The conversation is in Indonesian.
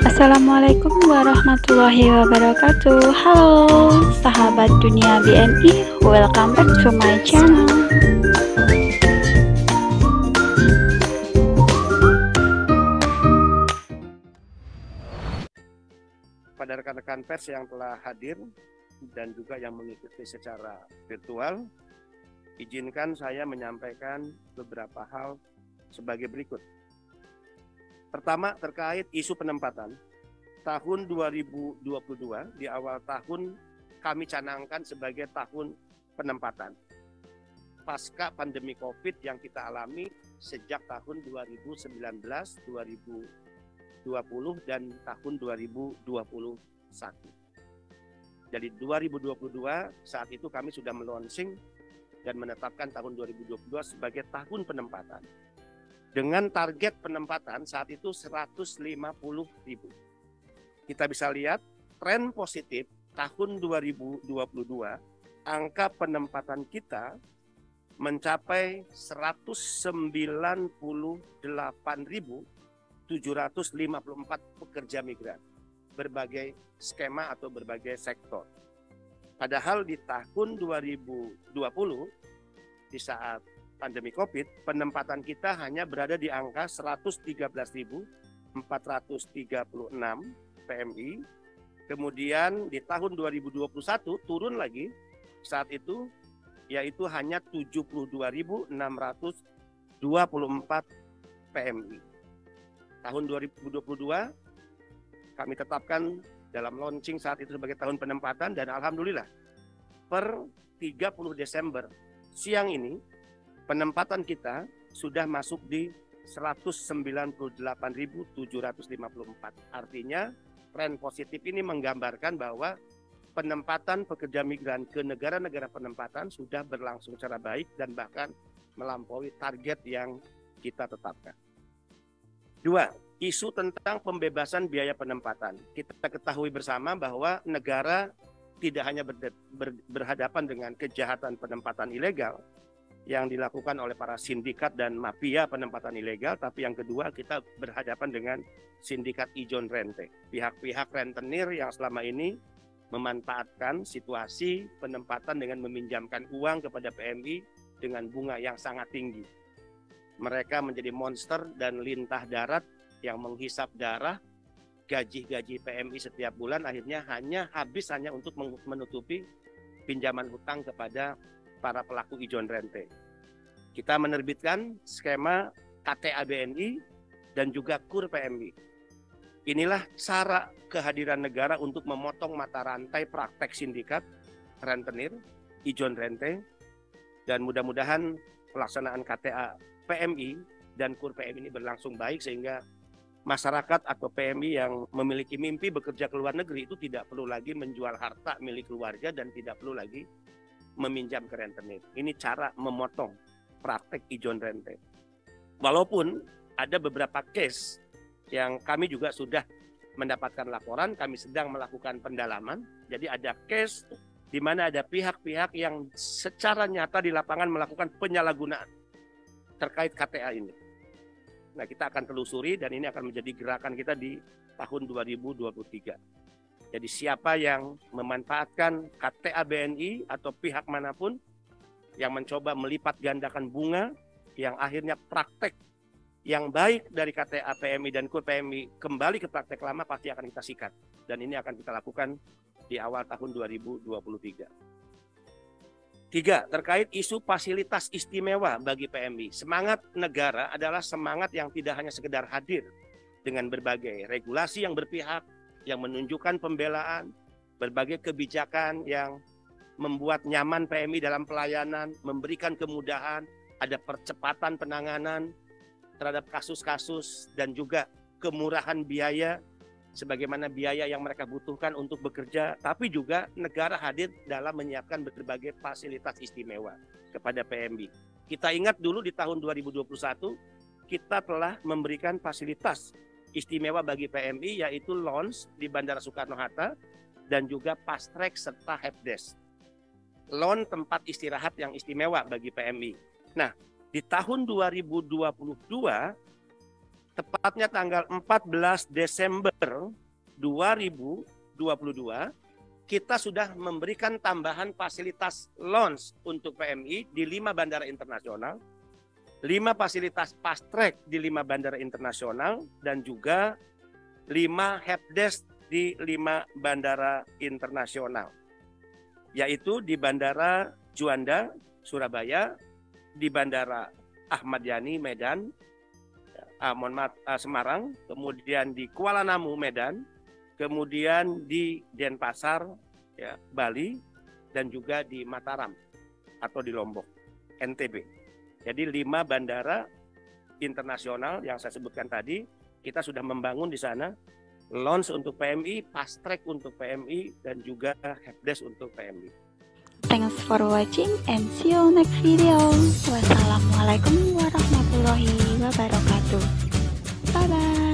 Assalamualaikum warahmatullahi wabarakatuh. Halo sahabat dunia BMI, welcome back to my channel. Pada rekan-rekan pers yang telah hadir dan juga yang mengikuti secara virtual, izinkan saya menyampaikan beberapa hal sebagai berikut. Pertama, terkait isu penempatan. Tahun 2022, di awal tahun kami canangkan sebagai tahun penempatan. Pasca pandemi COVID yang kita alami sejak tahun 2019, 2020, dan tahun 2021. Jadi 2022 saat itu kami sudah melonsing dan menetapkan tahun 2022 sebagai tahun penempatan. Dengan target penempatan saat itu 150.000. Kita bisa lihat tren positif tahun 2022, angka penempatan kita mencapai 198.754 pekerja migran, berbagai skema atau berbagai sektor. Padahal di tahun 2020, di saat pandemi COVID, penempatan kita hanya berada di angka 113.436 PMI. Kemudian di tahun 2021 turun lagi saat itu, yaitu hanya 72.624 PMI. Tahun 2022 kami tetapkan dalam launching saat itu sebagai tahun penempatan, dan alhamdulillah per 30 Desember siang ini penempatan kita sudah masuk di 198.754. Artinya tren positif ini menggambarkan bahwa penempatan pekerja migran ke negara-negara penempatan sudah berlangsung secara baik dan bahkan melampaui target yang kita tetapkan. 2. Isu tentang pembebasan biaya penempatan. Kita ketahui bersama bahwa negara tidak hanya berhadapan dengan kejahatan penempatan ilegal yang dilakukan oleh para sindikat dan mafia penempatan ilegal, tapi yang kedua kita berhadapan dengan sindikat ijon rente, pihak-pihak rentenir yang selama ini memanfaatkan situasi penempatan dengan meminjamkan uang kepada PMI dengan bunga yang sangat tinggi. Mereka menjadi monster dan lintah darat yang menghisap darah gaji-gaji PMI setiap bulan, akhirnya habis hanya untuk menutupi pinjaman hutang kepada para pelaku ijon rente. Kita menerbitkan skema KTA BNI dan juga KUR PMI. Inilah cara kehadiran negara untuk memotong mata rantai praktek sindikat, rentenir, ijon rente, dan mudah-mudahan pelaksanaan KTA PMI dan KUR PMI ini berlangsung baik sehingga masyarakat atau PMI yang memiliki mimpi bekerja ke luar negeri itu tidak perlu lagi menjual harta milik keluarga dan tidak perlu lagi meminjam ke rentenir. Ini cara memotong praktek ijon rente. Walaupun ada beberapa case yang kami juga sudah mendapatkan laporan, kami sedang melakukan pendalaman. Jadi ada case di mana ada pihak-pihak yang secara nyata di lapangan melakukan penyalahgunaan terkait KTA ini. Nah, kita akan telusuri dan ini akan menjadi gerakan kita di tahun 2023. Jadi siapa yang memanfaatkan KTA BNI atau pihak manapun yang mencoba melipat gandakan bunga yang akhirnya praktek yang baik dari KTA PMI dan KUR PMI kembali ke praktek lama, pasti akan kita sikat. Dan ini akan kita lakukan di awal tahun 2023. 3. Terkait isu fasilitas istimewa bagi PMI. Semangat negara adalah semangat yang tidak hanya sekedar hadir dengan berbagai regulasi yang berpihak, yang menunjukkan pembelaan, berbagai kebijakan yang membuat nyaman PMI dalam pelayanan, memberikan kemudahan, ada percepatan penanganan terhadap kasus-kasus dan juga kemurahan biaya sebagaimana biaya yang mereka butuhkan untuk bekerja, tapi juga negara hadir dalam menyiapkan berbagai fasilitas istimewa kepada PMI. Kita ingat dulu di tahun 2021 kita telah memberikan fasilitas istimewa bagi PMI, yaitu lounge di Bandara Soekarno-Hatta dan juga fast track serta helpdesk. Lounge tempat istirahat yang istimewa bagi PMI. Nah, di tahun 2022 tepatnya tanggal 14 Desember 2022, kita sudah memberikan tambahan fasilitas launch untuk PMI di 5 bandara internasional, 5 fasilitas fast track di 5 bandara internasional, dan juga 5 helpdesk di 5 bandara internasional, yaitu di Bandara Juanda, Surabaya, di Bandara Ahmad Yani, Medan, Semarang, kemudian di Kuala Namu, Medan, kemudian di Denpasar, ya, Bali, dan juga di Mataram atau di Lombok, NTB. Jadi 5 bandara internasional yang saya sebutkan tadi, kita sudah membangun di sana, launch untuk PMI, fast track untuk PMI, dan juga helpdesk untuk PMI. Thanks for watching and see you next video. Wassalamualaikum warahmatullahi wabarakatuh. Bye bye.